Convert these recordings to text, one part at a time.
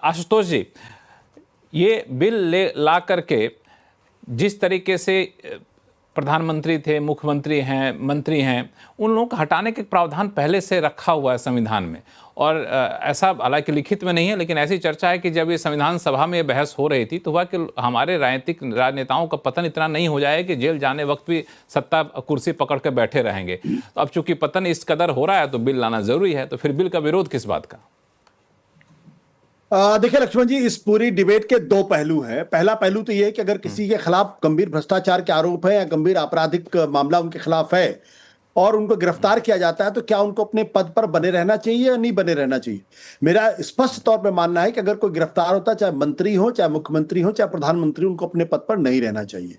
आशुतोष जी, ये बिल ला करके जिस तरीके से प्रधानमंत्री थे, मुख्यमंत्री हैं, मंत्री हैं, उन लोगों को हटाने के प्रावधान पहले से रखा हुआ है संविधान में। और ऐसा हालांकि लिखित में नहीं है, लेकिन ऐसी चर्चा है कि जब ये संविधान सभा में बहस हो रही थी तो हुआ कि हमारे राजनेताओं का पतन इतना नहीं हो जाए कि जेल जाने वक्त भी सत्ता कुर्सी पकड़ कर बैठे रहेंगे। तो अब चूंकि पतन इस कदर हो रहा है तो बिल लाना जरूरी है। तो फिर बिल का विरोध किस बात का? देखिए लक्ष्मण जी, इस पूरी डिबेट के दो पहलू हैं। पहला पहलू तो यह है कि अगर किसी के खिलाफ गंभीर भ्रष्टाचार के आरोप है या गंभीर आपराधिक मामला उनके खिलाफ है और उनको गिरफ्तार किया जाता है तो क्या उनको अपने पद पर बने रहना चाहिए या नहीं बने रहना चाहिए। मेरा स्पष्ट तौर पर मानना है कि अगर कोई गिरफ्तार होता है, चाहे मंत्री हो, चाहे मुख्यमंत्री हो, चाहे प्रधानमंत्री, उनको अपने पद पर नहीं रहना चाहिए।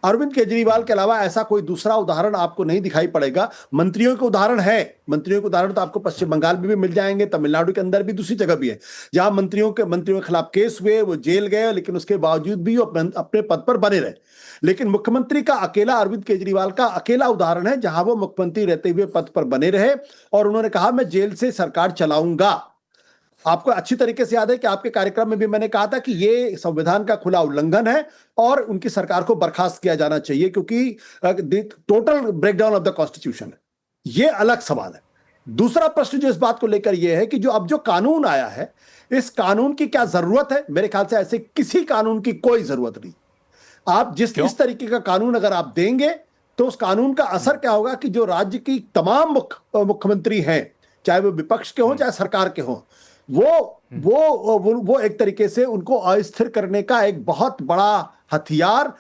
अरविंद केजरीवाल के अलावा ऐसा कोई दूसरा उदाहरण आपको नहीं दिखाई पड़ेगा। मंत्रियों के उदाहरण है, मंत्रियों के उदाहरण तो आपको पश्चिम बंगाल में भी मिल जाएंगे, तमिलनाडु के अंदर भी, दूसरी जगह भी है, जहां मंत्रियों के खिलाफ केस हुए, वो जेल गए, लेकिन उसके बावजूद भी वो अपने पद पर बने रहे। लेकिन मुख्यमंत्री का अकेला, अरविंद केजरीवाल का अकेला उदाहरण है जहां वो मुख्यमंत्री रहते हुए पद पर बने रहे और उन्होंने कहा मैं जेल से सरकार चलाऊंगा। आपको अच्छी तरीके से याद है कि आपके कार्यक्रम में भी मैंने कहा था कि ये संविधान का खुला उल्लंघन है और उनकी सरकार को बर्खास्त किया जाना चाहिए, क्योंकि total breakdown of the constitution है। ये अलग सवाल है। दूसरा प्रश्न जो इस बात को लेकर यह है कि जो कानून आया है, इस कानून की क्या जरूरत है? मेरे ख्याल से ऐसे किसी कानून की कोई जरूरत नहीं। आप इस तरीके का कानून अगर आप देंगे तो उस कानून का असर क्या होगा कि जो राज्य की तमाम मुख्यमंत्री हैं, चाहे वो विपक्ष के हों चाहे सरकार के हों, वो एक तरीके से उनको अस्थिर करने का एक बहुत बड़ा हथियार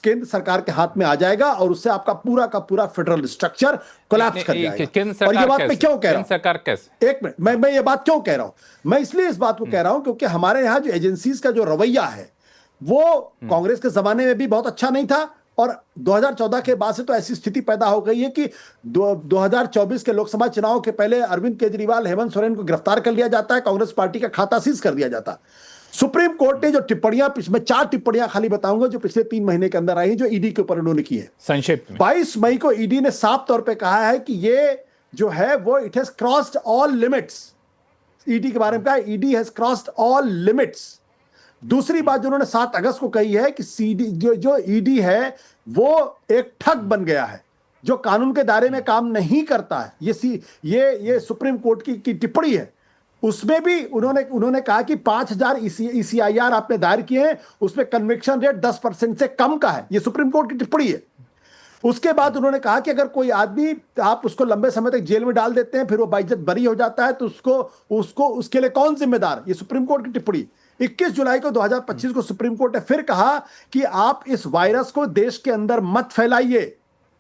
केंद्र सरकार के हाथ में आ जाएगा और उससे आपका पूरा का पूरा फेडरल स्ट्रक्चर कोलैप्स कर जाएगा। और ये बात मैं क्यों कह रहा हूं? सरकार कैसे? एक मिनट, मैं ये बात क्यों कह रहा हूं? मैं इसलिए इस बात को कह रहा हूं क्योंकि हमारे यहां जो एजेंसीज का जो रवैया है वो कांग्रेस के जमाने में भी बहुत अच्छा नहीं था और 2014 के बाद से तो ऐसी स्थिति पैदा हो गई है कि 2024 के लोकसभा चुनाव के पहले अरविंद केजरीवाल, हेमंत सोरेन को गिरफ्तार कर लिया जाता है, कांग्रेस पार्टी का खाता सीज कर दिया जाता है। सुप्रीम कोर्ट ने जो टिप्पणियां, मैं 4 टिप्पणियां खाली बताऊंगा जो पिछले 3 महीने के अंदर आई, जो ईडी के ऊपर उन्होंने की है संक्षिप्त में। 22 मई को ईडी ने साफ तौर पर कहा है कि ये जो है वो it has crossed all limits. ED के बारे में कहा, ED has crossed all limits. दूसरी बात जो उन्होंने 7 अगस्त को कही है कि सीडी जो ईडी है वो एक ठग बन गया है जो कानून के दायरे में काम नहीं करता है। ये सुप्रीम कोर्ट की टिप्पणी है। उसमें भी उन्होंने कहा कि 5000 ECIR आपने दायर किए हैं, उसमें कन्विक्शन रेट 10% से कम का है। ये सुप्रीम कोर्ट की टिप्पणी है। उसके बाद उन्होंने कहा कि अगर कोई आदमी, आप उसको लंबे समय तक जेल में डाल देते हैं, फिर वो बाइज्जत बरी हो जाता है, तो उसके लिए कौन जिम्मेदार? ये सुप्रीम कोर्ट की टिप्पणी। 21 जुलाई को 2025 को सुप्रीम कोर्ट ने फिर कहा कि आप इस वायरस को देश के अंदर मत फैलाइए।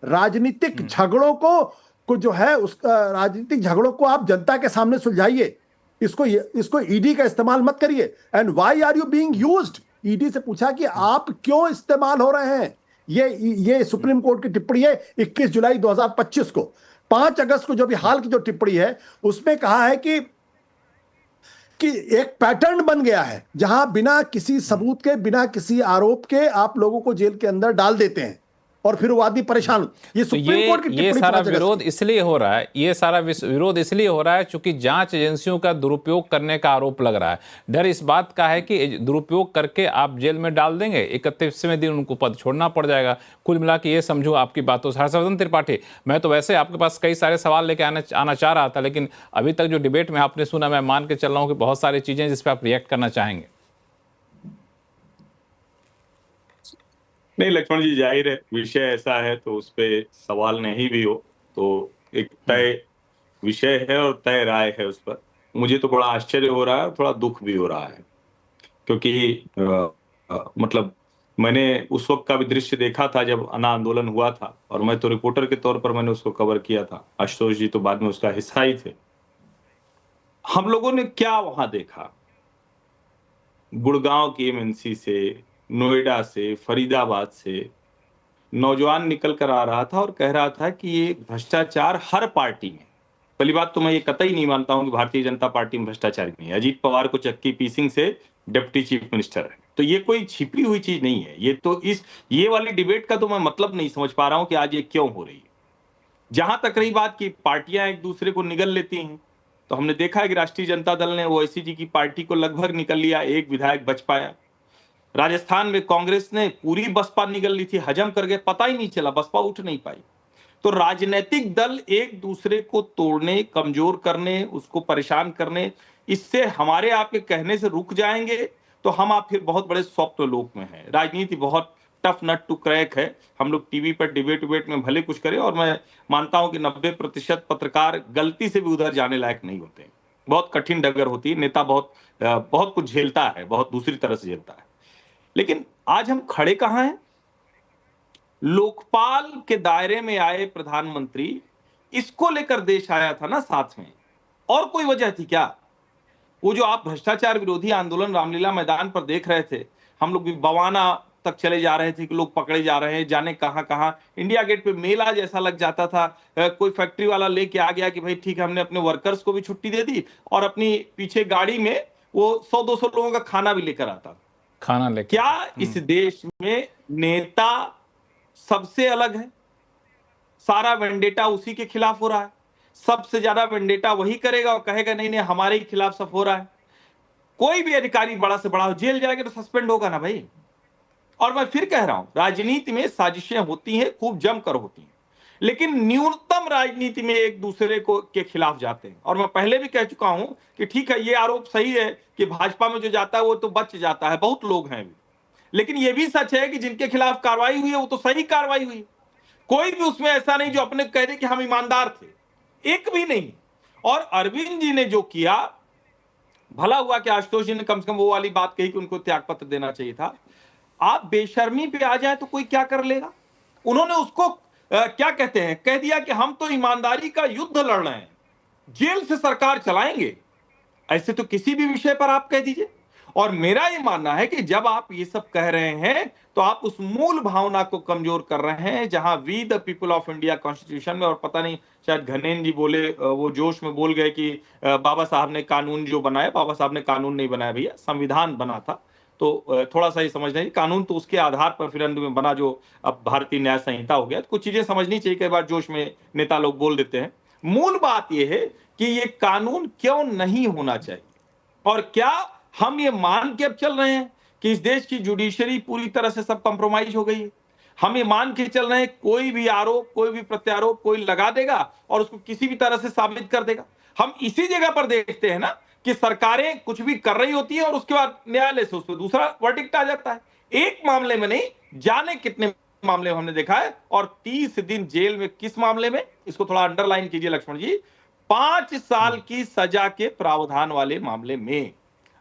राजनीतिक झगड़ों को जो है उस राजनीतिक झगड़ों को आप जनता के सामने सुलझाइए। इसको ईडी का इस्तेमाल मत करिए। And why are you being used? ED से पूछा कि आप क्यों इस्तेमाल हो रहे हैं। ये सुप्रीम कोर्ट की टिप्पणी है 21 जुलाई 2025 को। 5 अगस्त को जो भी हाल की जो टिप्पणी है उसमें कहा है कि एक पैटर्न बन गया है जहां बिना किसी सबूत के, बिना किसी आरोप के आप लोगों को जेल के अंदर डाल देते हैं और फिर वो आदमी परेशान। ये सुप्रीम कोर्ट की टिप्पणी। ये सारा विरोध इसलिए हो रहा है, ये सारा विरोध इसलिए हो रहा है क्योंकि जांच एजेंसियों का दुरुपयोग करने का आरोप लग रहा है। डर इस बात का है कि दुरुपयोग करके आप जेल में डाल देंगे, 31वें दिन उनको पद छोड़ना पड़ जाएगा। कुल मिला के ये समझो आपकी बातों से। हर्षवर्धन त्रिपाठी, मैं तो वैसे आपके पास कई सारे सवाल लेके आना चाह रहा था, लेकिन अभी तक जो डिबेट में आपने सुना, मैं मान के चल रहा हूँ कि बहुत सारी चीजें जिस पर आप रिएक्ट करना चाहेंगे। नहीं लक्ष्मण जी, जाहिर है विषय ऐसा है तो उस पे सवाल नहीं भी हो तो एक तय विषय है और तय राय है उस पर। मुझे तो बड़ा आश्चर्य हो रहा है और थोड़ा दुख भी हो रहा है क्योंकि मतलब मैंने उस वक्त का भी दृश्य देखा था जब अना आंदोलन हुआ था और मैं तो रिपोर्टर के तौर पर मैंने उसको कवर किया था। आशुतोष जी तो बाद में उसका हिस्सा ही थे। हम लोगों ने क्या वहां देखा? गुड़गांव की एमएनसी से, नोएडा से, फरीदाबाद से नौजवान निकल कर आ रहा था और कह रहा था कि ये भ्रष्टाचार हर पार्टी में। पहली बात तो मैं ये कतई नहीं मानता हूं कि भारतीय जनता पार्टी में भ्रष्टाचार नहीं है। अजीत पवार को चक्की पीसिंग से डिप्टी चीफ मिनिस्टर है, तो ये कोई छिपी हुई चीज नहीं है। ये वाली डिबेट का तो मैं मतलब नहीं समझ पा रहा हूं कि आज ये क्यों हो रही है। जहां तक रही बात कि पार्टियां एक दूसरे को निगल लेती हैं, तो हमने देखा है कि राष्ट्रीय जनता दल ने ओवैसी जी की पार्टी को लगभग निकल लिया, एक विधायक बच पाया। राजस्थान में कांग्रेस ने पूरी बसपा निगल ली थी, हजम कर गए, पता ही नहीं चला, बसपा उठ नहीं पाई। तो राजनीतिक दल एक दूसरे को तोड़ने, कमजोर करने, उसको परेशान करने, इससे हमारे आपके कहने से रुक जाएंगे तो हम आप फिर बहुत बड़े स्वप्न लोक में हैं। राजनीति बहुत टफ नट टू क्रैक है। हम लोग टीवी पर डिबेट में भले कुछ करें, और मैं मानता हूं कि 90% पत्रकार गलती से भी उधर जाने लायक नहीं होते। बहुत कठिन डगर होती है, नेता बहुत कुछ झेलता है, बहुत दूसरी तरह से झेलता है। लेकिन आज हम खड़े कहां हैं? लोकपाल के दायरे में आए प्रधानमंत्री, इसको लेकर देश आया था ना साथ में, और कोई वजह थी क्या? वो जो आप भ्रष्टाचार विरोधी आंदोलन रामलीला मैदान पर देख रहे थे, हम लोग भी बवाना तक चले जा रहे थे कि लोग पकड़े जा रहे हैं, जाने कहां कहां। इंडिया गेट पे मेला जैसा लग जाता था। कोई फैक्ट्री वाला लेके आ गया कि भाई ठीक है, हमने अपने वर्कर्स को भी छुट्टी दे दी, और अपनी पीछे गाड़ी में वो 100-200 लोगों का खाना भी लेकर आता, खाना लेकर। क्या इस देश में नेता सबसे अलग है? सारा वेंडेटा उसी के खिलाफ हो रहा है। सबसे ज्यादा वेंडेटा वही करेगा और कहेगा नहीं नहीं हमारे ही खिलाफ सब हो रहा है। कोई भी अधिकारी बड़ा से बड़ा हो, जेल जाएगा तो सस्पेंड होगा ना भाई। और मैं फिर कह रहा हूं, राजनीति में साजिशें होती हैं, खूब जमकर होती हैं, लेकिन न्यूनतम राजनीति में एक दूसरे को के खिलाफ जाते हैं। और मैं पहले भी कह चुका हूं कि ठीक है, ये आरोप सही है कि भाजपा में जो जाता है वो तो बच जाता है, बहुत लोग हैं भी, लेकिन ये भी सच है कि जिनके खिलाफ कार्रवाई हुई है वो तो सही कार्रवाई हुई। कोई भी उसमें ऐसा नहीं जो अपने कह दे कि हम ईमानदार थे, एक भी नहीं। और अरविंद जी ने जो किया, भला हुआ कि आशुतोष जी ने कम से कम वो वाली बात कही कि उनको त्यागपत्र देना चाहिए था। आप बेशर्मी पे आ जाए तो कोई क्या कर लेगा? उन्होंने उसको क्या कहते हैं, कह दिया कि हम तो ईमानदारी का युद्ध लड़ रहे हैं, जेल से सरकार चलाएंगे। ऐसे तो किसी भी विषय पर आप कह दीजिए। और मेरा ये मानना है कि जब आप ये सब कह रहे हैं तो आप उस मूल भावना को कमजोर कर रहे हैं, जहां we the people of India constitution में, और पता नहीं शायद घनेन जी बोले, वो जोश में बोल गए कि बाबा साहब ने कानून जो बनाया, बाबा साहब ने कानून नहीं बनाया भैया, संविधान बना था। तो थोड़ा सा ये समझना है, कानून तो उसके आधार पर फिर अंत में बना जो अब भारतीय न्याय संहिता हो गया। तो कुछ चीजें समझनी चाहिए, कई बार जोश में नेता लोग बोल देते हैं। मूल बात यह है कि ये कानून क्यों नहीं होना चाहिए, और क्या हम ये मान के अब चल रहे हैं कि इस देश की जुडिशरी पूरी तरह से सब कंप्रोमाइज हो गई है? हम ये मान के चल रहे हैं कोई भी आरोप, कोई भी प्रत्यारोप कोई लगा देगा और उसको किसी भी तरह से साबित कर देगा? हम इसी जगह पर देखते हैं ना कि सरकारें कुछ भी कर रही होती है और उसके बाद न्यायालय से उस पर दूसरा वर्डिक्ट आ जाता है। एक मामले में नहीं, जाने कितने मामले हमने देखा है। और 30 दिन जेल में किस मामले में? इसको थोड़ा अंडरलाइन कीजिए लक्ष्मण जी, 5 साल की सजा के प्रावधान वाले मामले में।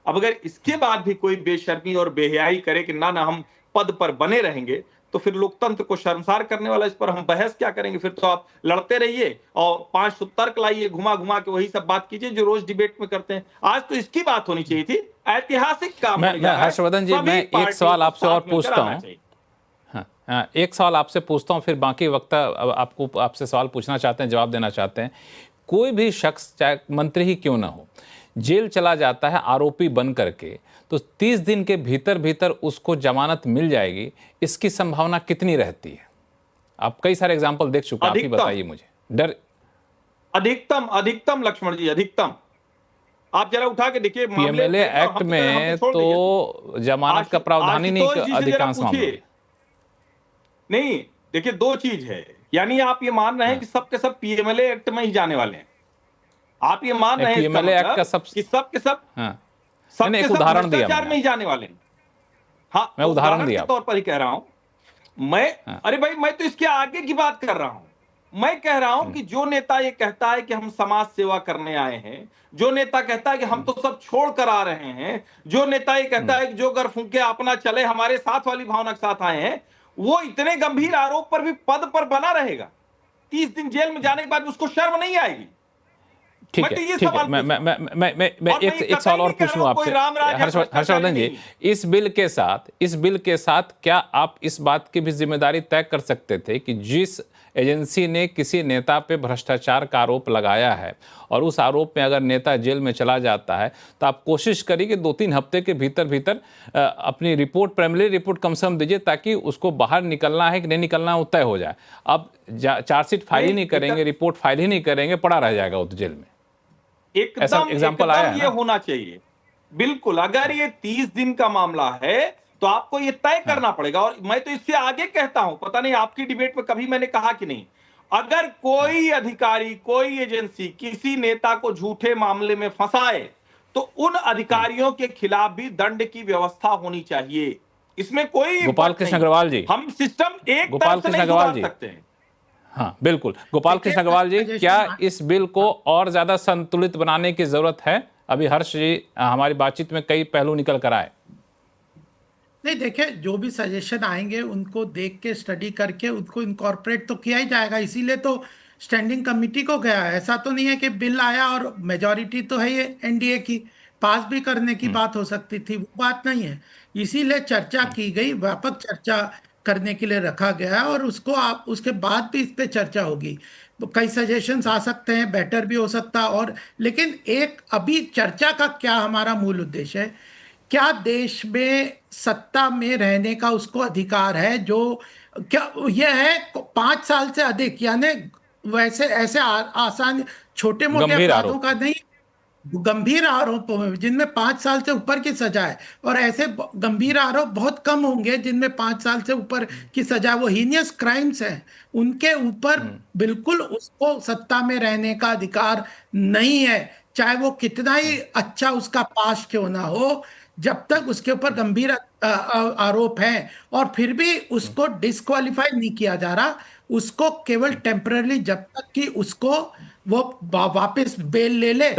अब अगर इसके बाद भी कोई बेशर्मी और बेहयाई करे कि ना ना हम पद पर बने रहेंगे, तो फिर लोकतंत्र को शर्मसार करने वाला, इस पर हम बहस क्या करेंगे? फिर तो आप लड़ते रहिए और 5 तर्क लाइए, घुमा घुमा के वही सब बात कीजिए जो रोज डिबेट में करते हैं। आज तो इसकी बात होनी चाहिए थी, ऐतिहासिक काम। हर्षवर्धन जी, मैं एक सवाल आपसे और पूछता हूँ। हाँ, एक सवाल आपसे पूछता हूँ, फिर बाकी वक्त आपसे सवाल पूछना चाहते हैं, जवाब देना चाहते हैं। कोई भी शख्स, चाहे मंत्री ही क्यों ना हो, जेल चला जाता है आरोपी बन करके, तो 30 दिन के भीतर भीतर उसको जमानत मिल जाएगी, इसकी संभावना कितनी रहती है? आप कई सारे एग्जांपल देख चुके हैं, आप ही बताइए मुझे। डर अधिकतम लक्ष्मण जी, अधिकतम आप जरा उठा के देखिए पीएमएलए एक्ट में तो जमानत का प्रावधान ही नहीं अधिकांश मामलों। नहीं, देखिए 2 चीज है, यानी आप ये मान रहे हैं कि सब के सब पीएमएलए एक्ट में ही जाने वाले हैं। आप ये मान रहे हैं पीएमएलए एक्ट का सब कि सब के सब मैंने एक उदाहरण दिया, भ्रष्टाचार में ही जाने वाले हैं। हाँ, मैं उदाहरण दिया के तौर पर ही कह रहा हूं मैं। अरे भाई, मैं तो इसके आगे की बात कर रहा हूं। मैं कह रहा हूं कि जो नेता ये कहता है कि हम समाज सेवा करने आए हैं, जो नेता कहता है कि हम तो सब छोड़ कर आ रहे हैं, जो नेता ये कहता है कि जो घर फूंके अपना चले, हमारे साथ वाली भावना के साथ आए हैं, वो इतने गंभीर आरोप पर भी पद पर बना रहेगा। 30 दिन जेल में जाने के बाद उसको शर्म नहीं आएगी? ठीक है, ठीक है। मैं एक सवाल और पूछ लूं आपसे हर्षवर्धन जी, इस बिल के साथ क्या आप इस बात की भी जिम्मेदारी तय कर सकते थे कि जिस एजेंसी ने किसी नेता पे भ्रष्टाचार का आरोप लगाया है और उस आरोप में अगर नेता जेल में चला जाता है, तो आप कोशिश करिए कि 2-3 हफ्ते के भीतर भीतर अपनी रिपोर्ट, प्राइमरी रिपोर्ट कम से कम दीजिए, ताकि उसको बाहर निकलना है कि नहीं निकलना वो तय हो जाए। अब चार्जशीट फाइल ही नहीं करेंगे, रिपोर्ट फाइल ही नहीं करेंगे, पड़ा रह जाएगा वो तो जेल में। एकदम एग्जाम्पल आया है ये होना चाहिए। बिल्कुल, अगर ये 30 दिन का मामला है तो आपको ये तय करना पड़ेगा। और मैं तो इससे आगे कहता हूं, पता नहीं आपकी डिबेट में कभी मैंने कहा कि नहीं, अगर कोई अधिकारी, कोई एजेंसी किसी नेता को झूठे मामले में फंसाए तो उन अधिकारियों के खिलाफ भी दंड की व्यवस्था होनी चाहिए। इसमें कोई गोपाल कृष्ण अग्रवाल जी, हम सिस्टम एक गोपाल तरफ से कृष्ण नहीं अग्रवाल सुधार जी सकते हैं। हाँ बिल्कुल, गोपाल कृष्ण अग्रवाल जी, क्या इस बिल को और ज्यादा संतुलित बनाने की जरूरत है? अभी हर्ष जी हमारी बातचीत में कई पहलू निकल कर आए। नहीं, देखिए, जो भी सजेशन आएंगे उनको देख के, स्टडी करके उनको इनकॉर्पोरेट तो किया ही जाएगा। इसीलिए तो स्टैंडिंग कमेटी को गया है। ऐसा तो नहीं है कि बिल आया और मेजॉरिटी तो है ये एनडीए की, पास भी करने की बात हो सकती थी, वो बात नहीं है। इसीलिए चर्चा की गई, व्यापक चर्चा करने के लिए रखा गया है, और उसको आप उसके बाद भी इस पे चर्चा होगी। तो कई सजेशंस आ सकते हैं, बेटर भी हो सकता है। और लेकिन एक अभी चर्चा का क्या हमारा मूल उद्देश्य है, क्या देश में सत्ता में रहने का उसको अधिकार है? जो क्या यह है 5 साल से अधिक, यानी वैसे ऐसे आसान छोटे मोटे गंभीर अपराधों आरोप, का नहीं, गंभीर आरोपों में जिनमें 5 साल से ऊपर की सजा है। और ऐसे गंभीर आरोप बहुत कम होंगे जिनमें 5 साल से ऊपर की सजा, वो हीनियस क्राइम्स हैं, उनके ऊपर बिल्कुल उसको सत्ता में रहने का अधिकार नहीं है, चाहे वो कितना ही अच्छा उसका पास्ट क्यों ना हो। जब तक उसके ऊपर गंभीर आरोप है और फिर भी उसको डिस्क्वालीफाई नहीं किया जा रहा, उसको केवल टेम्पररी, जब तक कि उसको वो वापस बेल ले ले।